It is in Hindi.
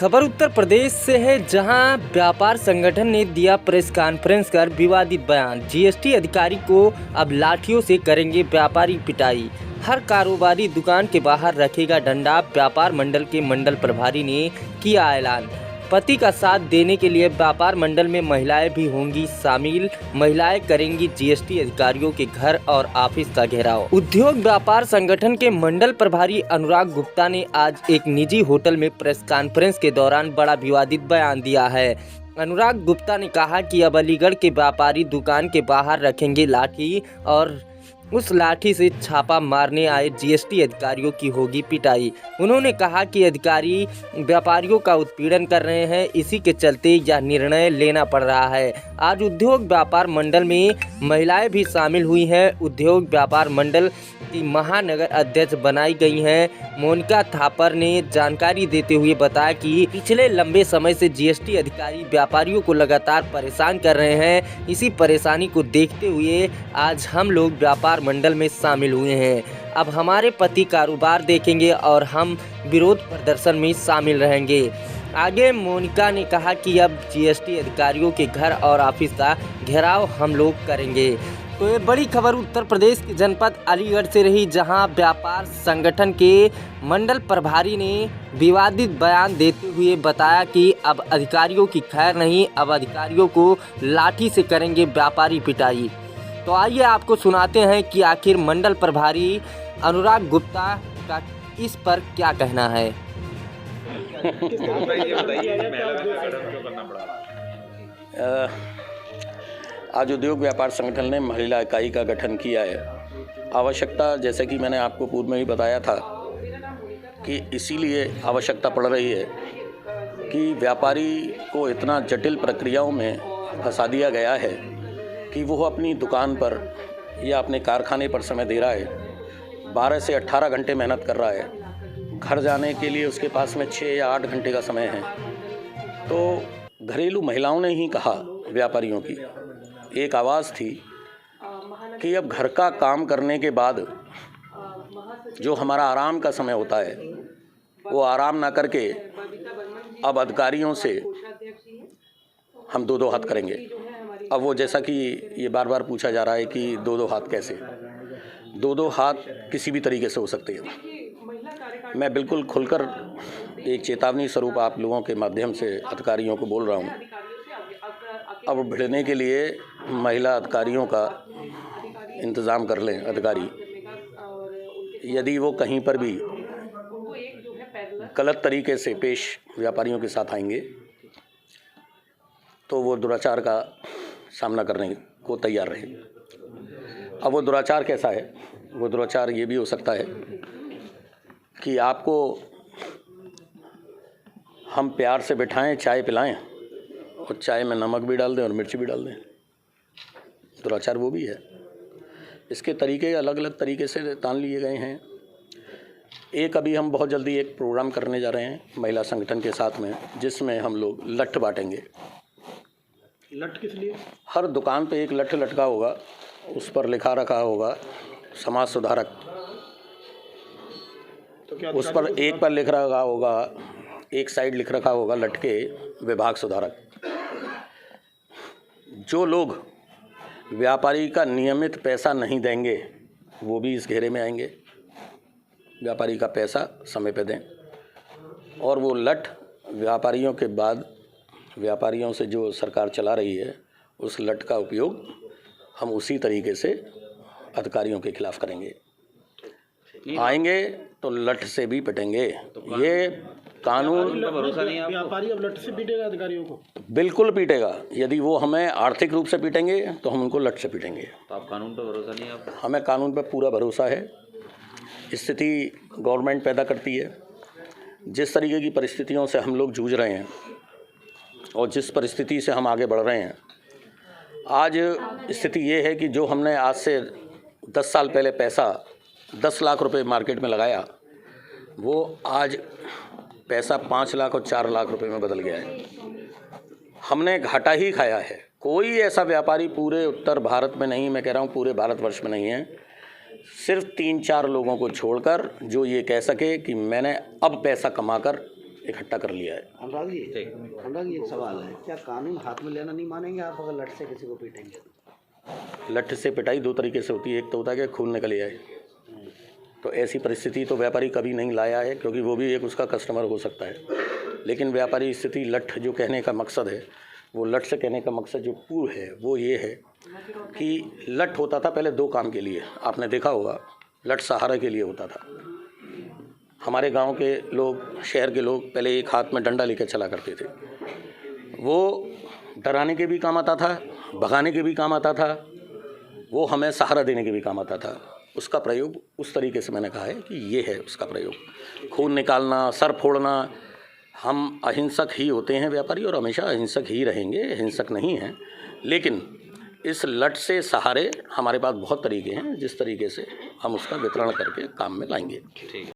खबर उत्तर प्रदेश से है, जहां व्यापार संगठन ने दिया प्रेस कॉन्फ्रेंस कर विवादित बयान। जीएसटी अधिकारी को अब लाठियों से करेंगे व्यापारी पिटाई। हर कारोबारी दुकान के बाहर रखेगा डंडा। व्यापार मंडल के मंडल प्रभारी ने किया ऐलान। पति का साथ देने के लिए व्यापार मंडल में महिलाएं भी होंगी शामिल। महिलाएं करेंगी जीएसटी अधिकारियों के घर और ऑफिस का घेराव। उद्योग व्यापार संगठन के मंडल प्रभारी अनुराग गुप्ता ने आज एक निजी होटल में प्रेस कॉन्फ्रेंस के दौरान बड़ा विवादित बयान दिया है। अनुराग गुप्ता ने कहा कि अब अलीगढ़ के व्यापारी दुकान के बाहर रखेंगे लाठी और उस लाठी से छापा मारने आए जीएसटी अधिकारियों की होगी पिटाई। उन्होंने कहा कि अधिकारी व्यापारियों का उत्पीड़न कर रहे हैं, इसी के चलते यह निर्णय लेना पड़ रहा है। आज उद्योग व्यापार मंडल में महिलाएं भी शामिल हुई हैं। उद्योग व्यापार मंडल की महानगर अध्यक्ष बनाई गई हैं। मोनिका थापर ने जानकारी देते हुए बताया कि पिछले लंबे समय से जीएसटी अधिकारी व्यापारियों को लगातार परेशान कर रहे हैं। इसी परेशानी को देखते हुए आज हम लोग व्यापार मंडल में शामिल हुए हैं। अब हमारे पति कारोबार देखेंगे और हम विरोध प्रदर्शन में शामिल रहेंगे। आगे मोनिका ने कहा कि अब जीएसटी अधिकारियों के घर और ऑफिस का घेराव हम लोग करेंगे। तो ये बड़ी खबर उत्तर प्रदेश के जनपद अलीगढ़ से रही, जहां व्यापार संगठन के मंडल प्रभारी ने विवादित बयान देते हुए बताया कि अब अधिकारियों की खैर नहीं, अब अधिकारियों को लाठी से करेंगे व्यापारी पिटाई। तो आइए आपको सुनाते हैं कि आखिर मंडल प्रभारी अनुराग गुप्ता का इस पर क्या कहना है। आज उद्योग व्यापार संगठन ने महिला इकाई का गठन किया है। आवश्यकता, जैसे कि मैंने आपको पूर्व में ही बताया था, कि इसीलिए आवश्यकता पड़ रही है कि व्यापारी को इतना जटिल प्रक्रियाओं में फंसा दिया गया है कि वो अपनी दुकान पर या अपने कारखाने पर समय दे रहा है, 12 से 18 घंटे मेहनत कर रहा है। घर जाने के लिए उसके पास में 6 या 8 घंटे का समय है। तो घरेलू महिलाओं ने ही कहा, व्यापारियों की एक आवाज़ थी कि अब घर का काम करने के बाद जो हमारा आराम का समय होता है, वो आराम ना करके अब अधिकारियों से हम दो हाथ करेंगे। अब वो, जैसा कि ये बार बार पूछा जा रहा है कि दो हाथ कैसे, दो हाथ किसी भी तरीके से हो सकते हैं। मैं बिल्कुल खुलकर एक चेतावनी स्वरूप आप लोगों के माध्यम से अधिकारियों को बोल रहा हूँ, अब भिड़ने के लिए महिला अधिकारियों का इंतज़ाम कर लें। अधिकारी यदि वो कहीं पर भी गलत तरीके से पेश व्यापारियों के साथ आएंगे तो वो दुराचार का सामना करने को तैयार रहे। अब वो दुराचार कैसा है? वो दुराचार ये भी हो सकता है कि आपको हम प्यार से बिठाएं, चाय पिलाएं और चाय में नमक भी डाल दें और मिर्च भी डाल दें। दुराचार वो भी है। इसके तरीके अलग अलग तरीके से तान लिए गए हैं। एक अभी हम बहुत जल्दी एक प्रोग्राम करने जा रहे हैं महिला संगठन के साथ में, जिसमें हम लोग लठ बांटेंगे। लठ किस लिए? हर दुकान पे एक लठ लटका होगा, उस पर लिखा रखा होगा समाज सुधारक। तो क्या उस पर एक पर लिख रखा होगा, एक साइड लिख रखा होगा लटके विभाग सुधारक। जो लोग व्यापारी का नियमित पैसा नहीं देंगे वो भी इस घेरे में आएंगे। व्यापारी का पैसा समय पे दें और वो लठ व्यापारियों के बाद व्यापारियों से जो सरकार चला रही है, उस लठ का उपयोग हम उसी तरीके से अधिकारियों के खिलाफ करेंगे। आएंगे तो लठ से भी पिटेंगे। ये कानून, भरोसा नहीं है व्यापारी अब लठ से पीटेगा अधिकारियों को? बिल्कुल पीटेगा। यदि वो हमें आर्थिक रूप से पीटेंगे तो हम उनको लठ से पीटेंगे। तो आप कानून पर भरोसा नहीं है आपको? हमें कानून पर पूरा भरोसा है। स्थिति गवर्नमेंट पैदा करती है। जिस तरीके की परिस्थितियों से हम लोग जूझ रहे हैं और जिस परिस्थिति से हम आगे बढ़ रहे हैं, आज स्थिति ये है कि जो हमने आज से 10 साल पहले पैसा 10 लाख रुपए मार्केट में लगाया, वो आज पैसा 5 लाख और 4 लाख रुपए में बदल गया है। हमने घाटा ही खाया है। कोई ऐसा व्यापारी पूरे उत्तर भारत में नहीं, मैं कह रहा हूँ पूरे भारतवर्ष में नहीं है, सिर्फ 3-4 लोगों को छोड़कर जो ये कह सके कि मैंने अब पैसा कमाकर इकट्ठा कर लिया है। अनुराग जी, एक सवाल है, क्या कानून हाथ में लेना नहीं मानेंगे आप अगर लठ से किसी को पीटेंगे? लठ से पिटाई दो तरीके से होती है, एक तो होता है कि खून निकल जाए, तो ऐसी परिस्थिति तो व्यापारी कभी नहीं लाया है, क्योंकि वो भी एक उसका कस्टमर हो सकता है। लेकिन व्यापारी स्थिति लठ जो कहने का मकसद है, वो लठ से कहने का मकसद जो पूर्व है वो ये है कि लठ होता था पहले दो काम के लिए, आपने देखा होगा, लठ सहारा के लिए होता था। हमारे गांव के लोग, शहर के लोग पहले एक हाथ में डंडा लेकर चला करते थे। वो डराने के भी काम आता था, भगाने के भी काम आता था, वो हमें सहारा देने के भी काम आता था। उसका प्रयोग उस तरीके से मैंने कहा है कि ये है उसका प्रयोग। खून निकालना, सर फोड़ना, हम अहिंसक ही होते हैं व्यापारी, और हमेशा अहिंसक ही रहेंगे, हिंसक नहीं हैं। लेकिन इस लठ से सहारे हमारे पास बहुत तरीके हैं जिस तरीके से हम उसका वितरण करके काम में लाएंगे। ठीक है।